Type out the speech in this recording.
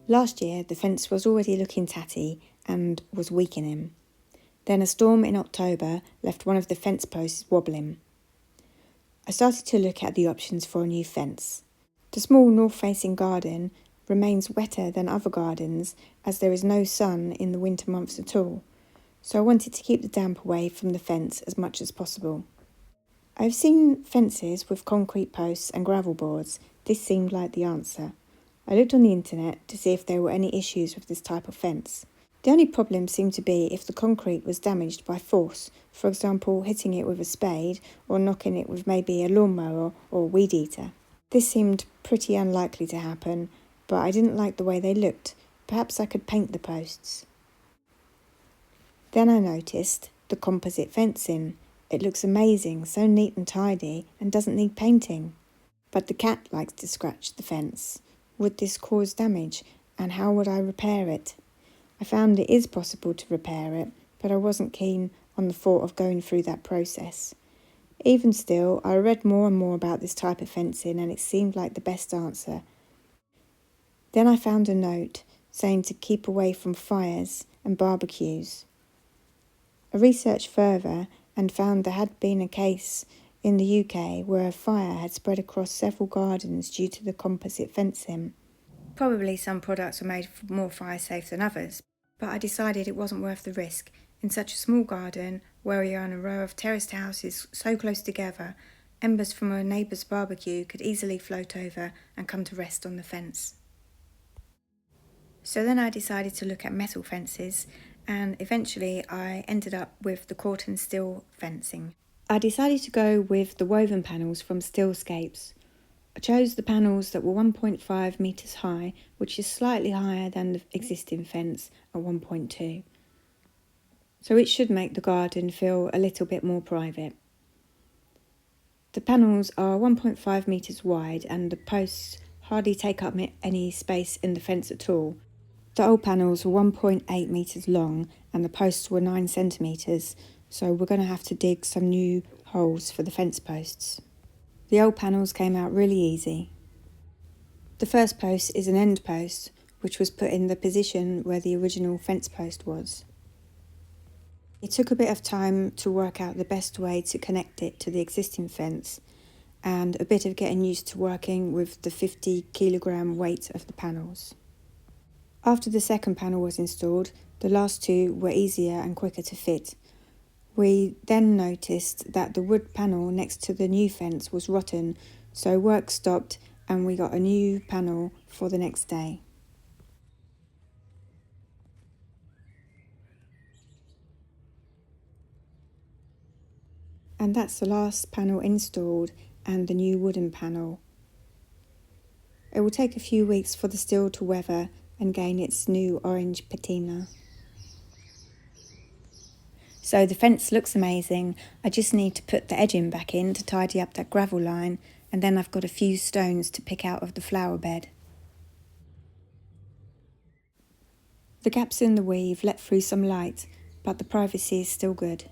Last year, the fence was already looking tatty and was weakening. Then a storm in October left one of the fence posts wobbling. I started to look at the options for a new fence. The small north-facing garden remains wetter than other gardens as there is no sun in the winter months at all, so I wanted to keep the damp away from the fence as much as possible. I've seen fences with concrete posts and gravel boards. This seemed like the answer. I looked on the internet to see if there were any issues with this type of fence. The only problem seemed to be if the concrete was damaged by force, for example hitting it with a spade or knocking it with maybe a lawnmower or weed eater. This seemed pretty unlikely to happen, but I didn't like the way they looked. Perhaps I could paint the posts. Then I noticed the composite fencing. It looks amazing, so neat and tidy, and doesn't need painting. But the cat likes to scratch the fence. Would this cause damage, and how would I repair it? I found it is possible to repair it, but I wasn't keen on the thought of going through that process. Even still, I read more and more about this type of fencing and it seemed like the best answer. Then I found a note saying to keep away from fires and barbecues. I researched further and found there had been a case in the UK where a fire had spread across several gardens due to the composite fencing. Probably some products were made more fire safe than others, but I decided it wasn't worth the risk. In such a small garden, where we are in a row of terraced houses so close together, embers from a neighbour's barbecue could easily float over and come to rest on the fence. So then I decided to look at metal fences, and eventually I ended up with the Corten steel fencing. I decided to go with the woven panels from Steelscapes. I chose the panels that were 1.5 metres high, which is slightly higher than the existing fence at 1.2. So it should make the garden feel a little bit more private. The panels are 1.5 metres wide and the posts hardly take up any space in the fence at all. The old panels were 1.8 metres long and the posts were 9 centimetres, so we're going to have to dig some new holes for the fence posts. The old panels came out really easy. The first post is an end post, which was put in the position where the original fence post was. It took a bit of time to work out the best way to connect it to the existing fence and a bit of getting used to working with the 50 kilogram weight of the panels. After the second panel was installed, the last two were easier and quicker to fit. We then noticed that the wood panel next to the new fence was rotten, so work stopped and we got a new panel for the next day. And that's the last panel installed and the new wooden panel. It will take a few weeks for the steel to weather and gain its new orange patina. So the fence looks amazing. I just need to put the edging back in to tidy up that gravel line, and then I've got a few stones to pick out of the flower bed. The gaps in the weave let through some light, but the privacy is still good.